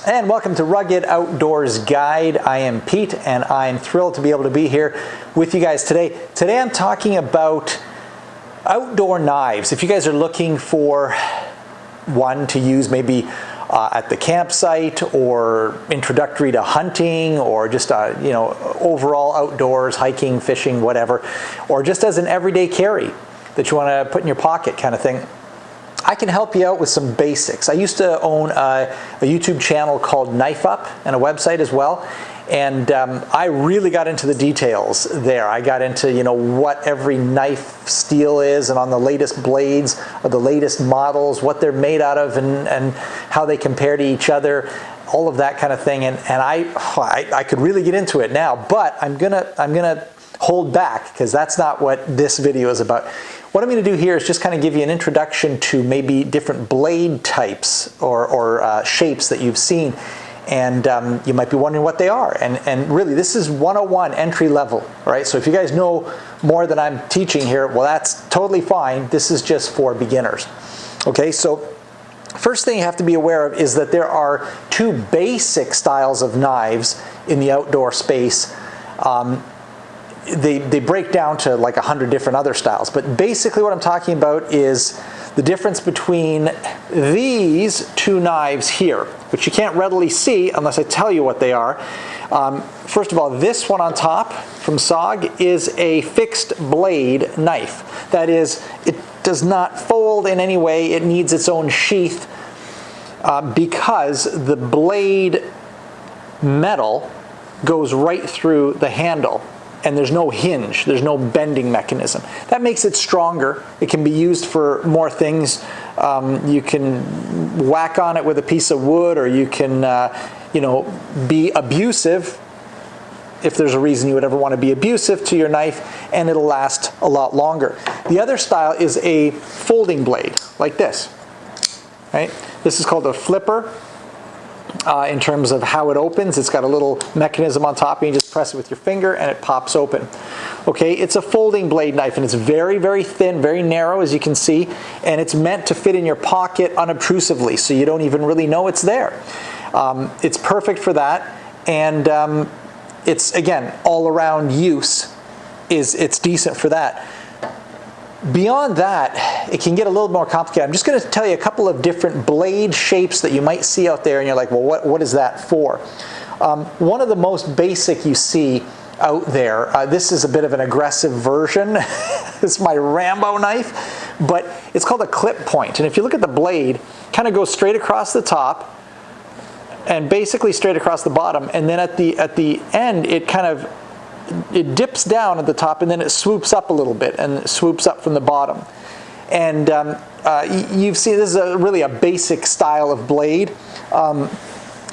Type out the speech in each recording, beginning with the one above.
And welcome to Rugged Outdoors Guide. I am Pete and I'm thrilled to be able to be here with you guys today. Today I'm talking about outdoor knives. If you guys are looking for one to use maybe at the campsite or introductory to hunting or just overall outdoors, hiking, fishing, whatever, or just as an everyday carry that you want to put in your pocket kind of thing, I can help you out with some basics. I used to own a YouTube channel called Knife Up and a website as well, and I really got into the details there. I got into what every knife steel is and on the latest blades of the latest models, what they're made out of and how they compare to each other, all of that kind of thing. And I could really get into it now, but I'm gonna hold back because that's not what this video is about. What I'm going to do here is just kind of give you an introduction to maybe different blade types or shapes that you've seen, and you might be wondering what they are. And really, this is 101 entry level, right? So if you guys know more than I'm teaching here, well, that's totally fine. This is just for beginners. Okay, so first thing you have to be aware of is that there are two basic styles of knives in the outdoor space. They break down to like 100 different other styles, but basically what I'm talking about is the difference between these two knives here, which you can't readily see unless I tell you what they are. First of all, this one on top from SOG is a fixed blade knife. That is, it does not fold in any way. It needs its own sheath because the blade metal goes right through the handle. And there's no hinge, there's no bending mechanism. That makes it stronger. It can be used for more things. You can whack on it with a piece of wood, or you can, be abusive if there's a reason you would ever want to be abusive to your knife, and it'll last a lot longer. The other style is a folding blade, like this, right? This is called a flipper. In terms of how it opens, it's got a little mechanism on top, and you just press it with your finger and it pops open. Okay, it's a folding blade knife, and it's very, very thin, very narrow, as you can see, and it's meant to fit in your pocket unobtrusively, so you don't even really know it's there. It's perfect for that, and it's, again, all-around use. It's decent for that. Beyond that, it can get a little more complicated. I'm just going to tell you a couple of different blade shapes that you might see out there, and you're like, well, what is that for? One of the most basic you see out there, this is a bit of an aggressive version. It's my Rambo knife, but it's called a clip point. And if you look at the blade, it kind of goes straight across the top and basically straight across the bottom, and then at the end, it dips down at the top, and then it swoops up a little bit, and it swoops up from the bottom. And you've seen this is really a basic style of blade.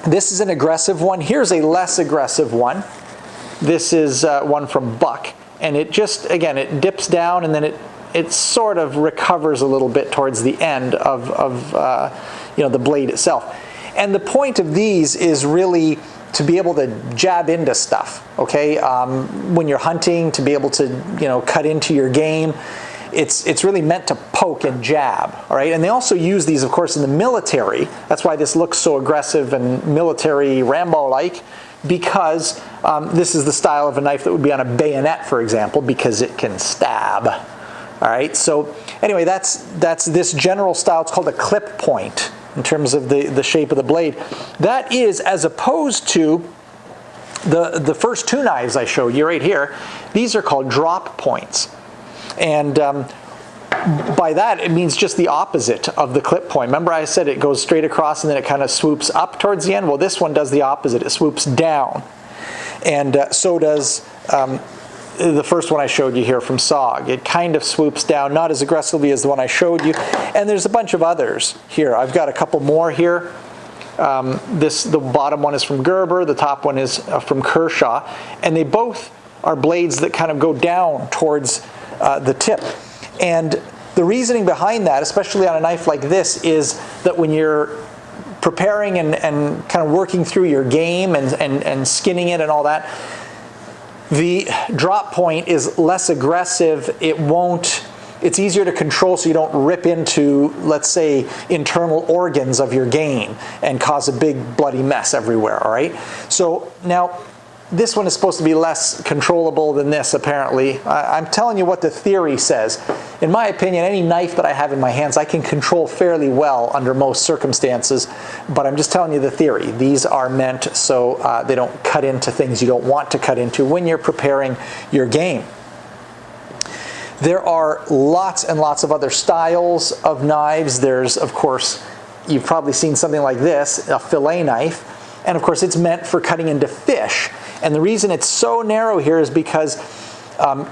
This is an aggressive one. Here's a less aggressive one. This is one from Buck, and it just, again, it dips down, and then it sort of recovers a little bit towards the end of the blade itself. And the point of these is really to be able to jab into stuff, okay? When you're hunting, to be able to, cut into your game. It's really meant to poke and jab, all right? And they also use these, of course, in the military. That's why this looks so aggressive and military Rambo-like, because this is the style of a knife that would be on a bayonet, for example, because it can stab, all right? So anyway, that's this general style. It's called a clip point, in terms of the shape of the blade. That is, as opposed to the first two knives I showed you right here, these are called drop points. And by that, it means just the opposite of the clip point. Remember I said it goes straight across and then it kind of swoops up towards the end? Well, this one does the opposite. It swoops down. And so does the first one I showed you here from SOG. It kind of swoops down, not as aggressively as the one I showed you. And there's a bunch of others here. I've got a couple more here. The bottom one is from Gerber, the top one is from Kershaw, and they both are blades that kind of go down towards the tip. And the reasoning behind that, especially on a knife like this, is that when you're preparing and kind of working through your game and skinning it and all that, the drop point is less aggressive. It won't it's easier to control so you don't rip into, let's say, internal organs of your game and cause a big bloody mess everywhere, all right? So now, this one is supposed to be less controllable than this, apparently. I'm telling you what the theory says. In my opinion, any knife that I have in my hands, I can control fairly well under most circumstances, but I'm just telling you the theory. These are meant so they don't cut into things you don't want to cut into when you're preparing your game. There are lots and lots of other styles of knives. There's, of course, you've probably seen something like this, a fillet knife. And of course, it's meant for cutting into fish. And the reason it's so narrow here is because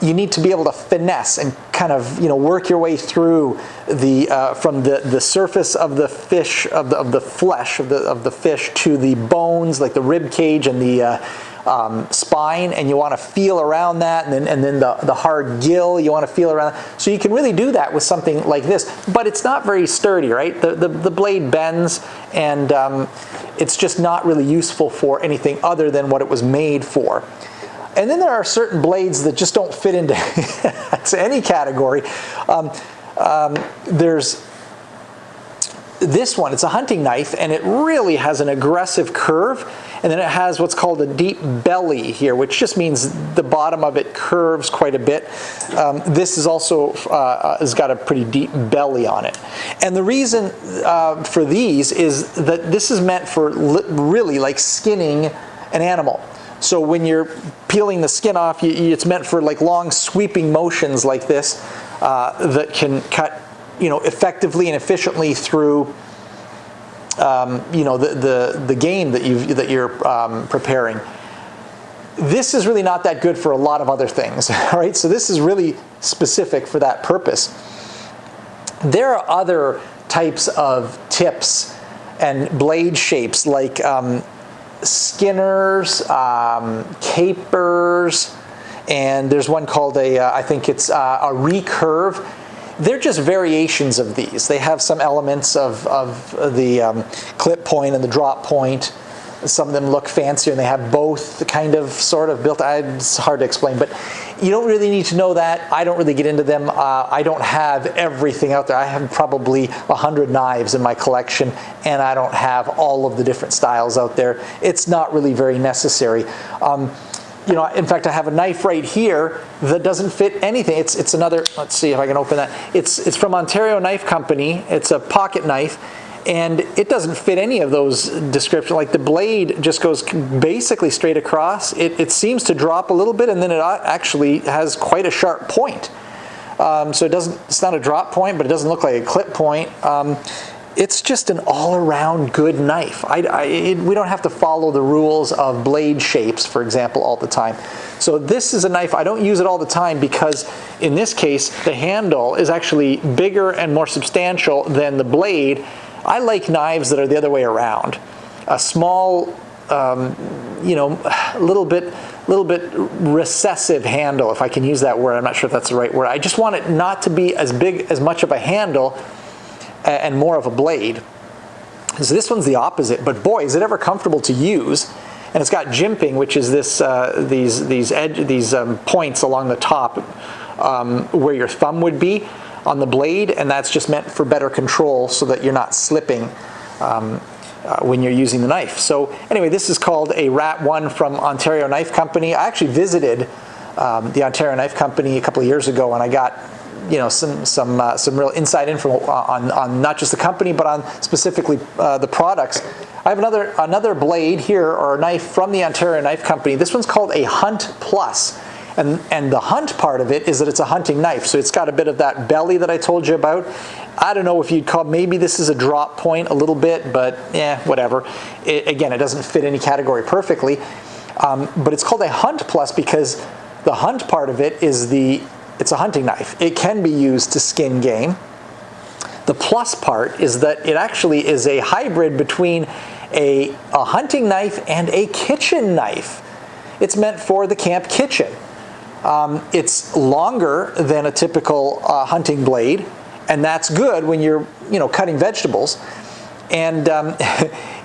you need to be able to finesse and kind of, work your way through from the surface of the fish, of the flesh of the fish to the bones, like the rib cage and the spine, and you want to feel around that, and then the hard gill, you want to feel around. So you can really do that with something like this, but it's not very sturdy, right? The blade bends, and it's just not really useful for anything other than what it was made for. And then there are certain blades that just don't fit into any category. There's this one, it's a hunting knife, and it really has an aggressive curve, and then it has what's called a deep belly here, which just means the bottom of it curves quite a bit. This is also has got a pretty deep belly on it. And the reason for these is that this is meant for really like skinning an animal. So when you're peeling the skin off, it's meant for like long sweeping motions like this that can cut effectively and efficiently through the game that you're preparing. This is really not that good for a lot of other things, all right? So this is really specific for that purpose. There are other types of tips and blade shapes like skinners, capers, and there's one called I think it's a recurve. They're just variations of these. They have some elements of the clip point and the drop point. Some of them look fancier, and they have both kind of sort of built. It's hard to explain, but you don't really need to know that. I don't really get into them. I don't have everything out there. I have probably 100 knives in my collection, and I don't have all of the different styles out there. It's not really very necessary. In fact, I have a knife right here that doesn't fit anything. It's another, let's see if I can open that. It's from Ontario Knife Company. It's a pocket knife, and it doesn't fit any of those descriptions. Like the blade just goes basically straight across. It seems to drop a little bit, and then it actually has quite a sharp point. So it's not a drop point, but it doesn't look like a clip point. It's just an all-around good knife. We don't have to follow the rules of blade shapes, for example, all the time. So this is a knife. I don't use it all the time because in this case, the handle is actually bigger and more substantial than the blade. I like knives that are the other way around. A small, little bit recessive handle, if I can use that word. I'm not sure if that's the right word. I just want it not to be as big, as much of a handle and more of a blade. So this one's the opposite, but boy, is it ever comfortable to use. And it's got jimping, which is this these points along the top where your thumb would be on the blade, and that's just meant for better control so that you're not slipping when you're using the knife. So anyway, this is called a Rat 1 from Ontario Knife Company. I actually visited the Ontario Knife Company a couple of years ago, and I got some real inside info on not just the company, but on specifically the products. I have another blade here, or a knife from the Ontario Knife Company. This one's called a Hunt Plus, and the hunt part of it is that it's a hunting knife. So it's got a bit of that belly that I told you about. I don't know if you'd call, maybe this is a drop point a little bit, but whatever. Again, it doesn't fit any category perfectly, but it's called a Hunt Plus because the hunt part of it is it's a hunting knife. It can be used to skin game. The plus part is that it actually is a hybrid between a hunting knife and a kitchen knife. It's meant for the camp kitchen. It's longer than a typical hunting blade, and that's good when you're cutting vegetables. And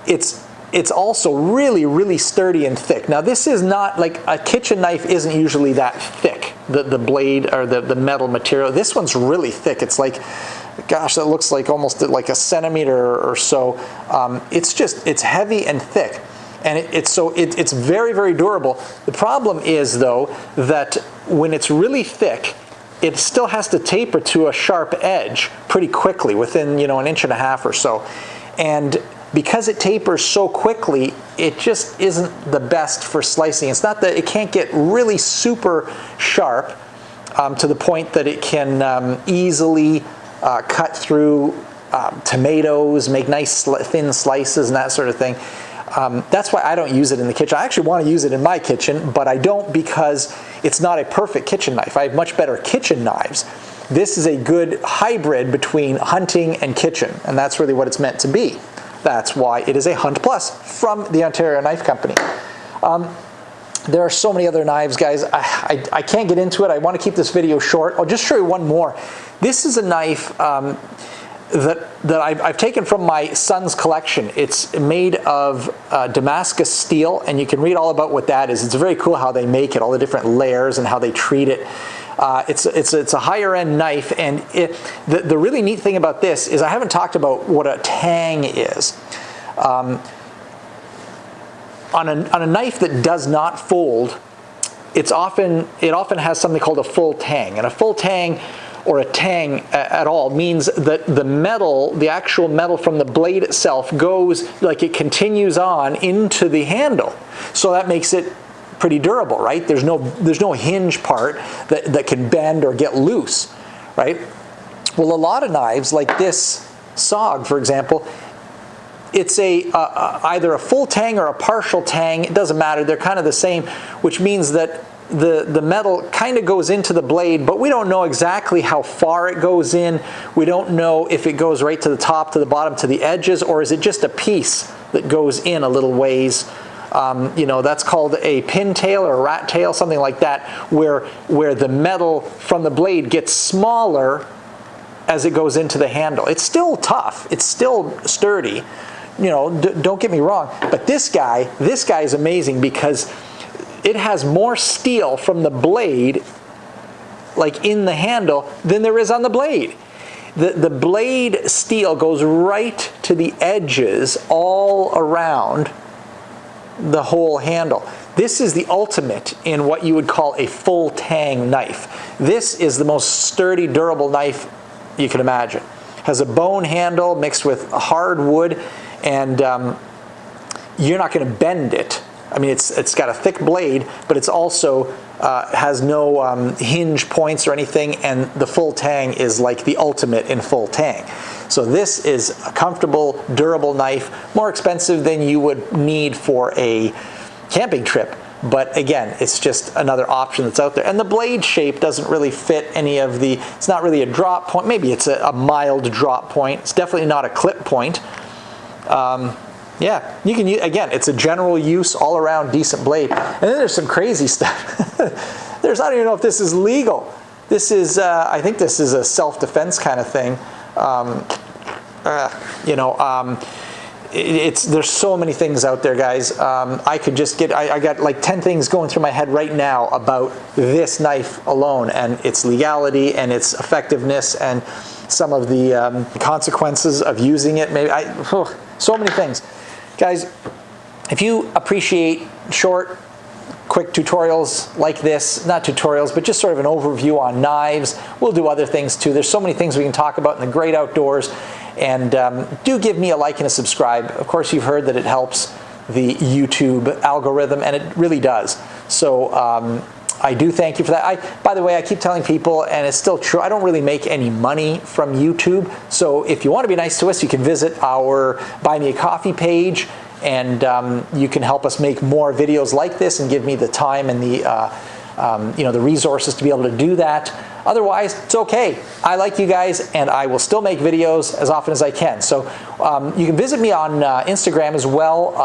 it's also really, really sturdy and thick. Now this is not like a kitchen knife isn't usually that thick. the blade or the metal material. This one's really thick. It's like, gosh, that looks like almost like a centimeter or so. It's heavy and thick, and it's very, very durable. The problem is, though, that when it's really thick, it still has to taper to a sharp edge pretty quickly, within, you know, 1.5 inches or so. And because it tapers so quickly, it just isn't the best for slicing. It's not that it can't get really super sharp to the point that it can easily cut through tomatoes, make nice thin slices and that sort of thing. That's why I don't use it in the kitchen. I actually want to use it in my kitchen, but I don't, because it's not a perfect kitchen knife. I have much better kitchen knives. This is a good hybrid between hunting and kitchen, and that's really what it's meant to be. That's why it is a Hunt Plus from the Ontario Knife Company. There are so many other knives, guys. I can't get into it. I want to keep this video short. I'll just show you one more. This is a knife that I've taken from my son's collection. It's made of Damascus steel, and you can read all about what that is. It's very cool how they make it, all the different layers and how they treat it. It's a higher end knife, and the really neat thing about this is I haven't talked about what a tang is. On a knife that does not fold, it often has something called a full tang, and a full tang, or a tang at all, means that the metal, the actual metal from the blade itself, goes, like, it continues on into the handle. So that makes it pretty durable, right? There's no hinge part that can bend or get loose, right? Well, a lot of knives, like this SOG, for example, it's either a full tang or a partial tang. It doesn't matter. They're kind of the same, which means that the metal kind of goes into the blade, but we don't know exactly how far it goes in. We don't know if it goes right to the top, to the bottom, to the edges, or is it just a piece that goes in a little ways. You know, that's called a pin tail or a rat tail, something like that, where the metal from the blade gets smaller as it goes into the handle. It's still tough. It's still sturdy. You know, don't get me wrong. But this guy is amazing, because it has more steel from the blade, like in the handle, than there is on the blade. The blade steel goes right to the edges all around the whole handle. This is the ultimate in what you would call a full tang knife. This is the most sturdy, durable knife you can imagine. Has a bone handle mixed with hard wood, and you're not going to bend it. I mean, it's got a thick blade, but it's also has no hinge points or anything, and the full tang is like the ultimate in full tang. So this is a comfortable, durable knife, more expensive than you would need for a camping trip. But again, it's just another option that's out there. And the blade shape doesn't really fit any of the, it's not really a drop point. Maybe it's a mild drop point. It's definitely not a clip point. Yeah, you can use, again, it's a general use, all around decent blade. And then there's some crazy stuff. I don't even know if this is legal. This is, I think this is a self-defense kind of thing. There's so many things out there, guys. I got like 10 things going through my head right now about this knife alone, and its legality and its effectiveness and some of the consequences of using it. So many things. Guys, if you appreciate short, quick tutorials like this, not tutorials, but just sort of an overview on knives, we'll do other things too. There's so many things we can talk about in the great outdoors. And do give me a like and a subscribe. Of course, you've heard that it helps the YouTube algorithm, and it really does. So I do thank you for that. By the way, I keep telling people, and it's still true, I don't really make any money from YouTube. So if you want to be nice to us, you can visit our Buy Me a Coffee page, and you can help us make more videos like this and give me the time and the resources to be able to do that. Otherwise, it's okay. I like you guys, and I will still make videos as often as I can. So you can visit me on Instagram as well.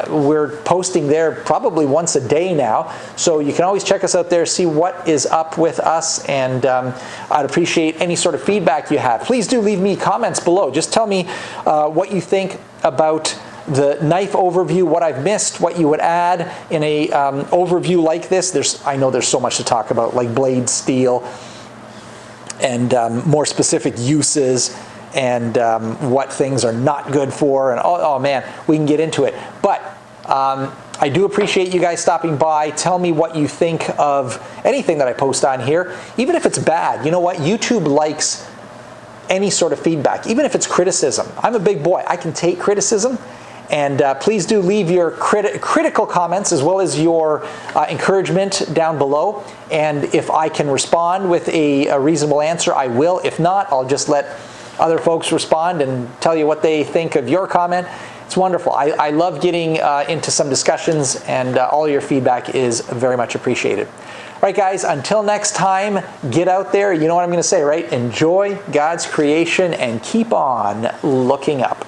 We're posting there probably once a day now. So you can always check us out there, see what is up with us, and I'd appreciate any sort of feedback you have. Please do leave me comments below. Just tell me what you think about the knife overview, what I've missed, what you would add in a overview like this. I know there's so much to talk about, like blade steel and more specific uses and what things are not good for, and oh man, we can get into it. But I do appreciate you guys stopping by. Tell me what you think of anything that I post on here, even if it's bad. You know what? YouTube likes any sort of feedback, even if it's criticism. I'm a big boy. I can take criticism. And please do leave your critical comments as well as your encouragement down below. And if I can respond with a reasonable answer, I will. If not, I'll just let other folks respond and tell you what they think of your comment. It's wonderful. I love getting into some discussions, and all your feedback is very much appreciated. All right, guys, until next time, get out there. You know what I'm going to say, right? Enjoy God's creation and keep on looking up.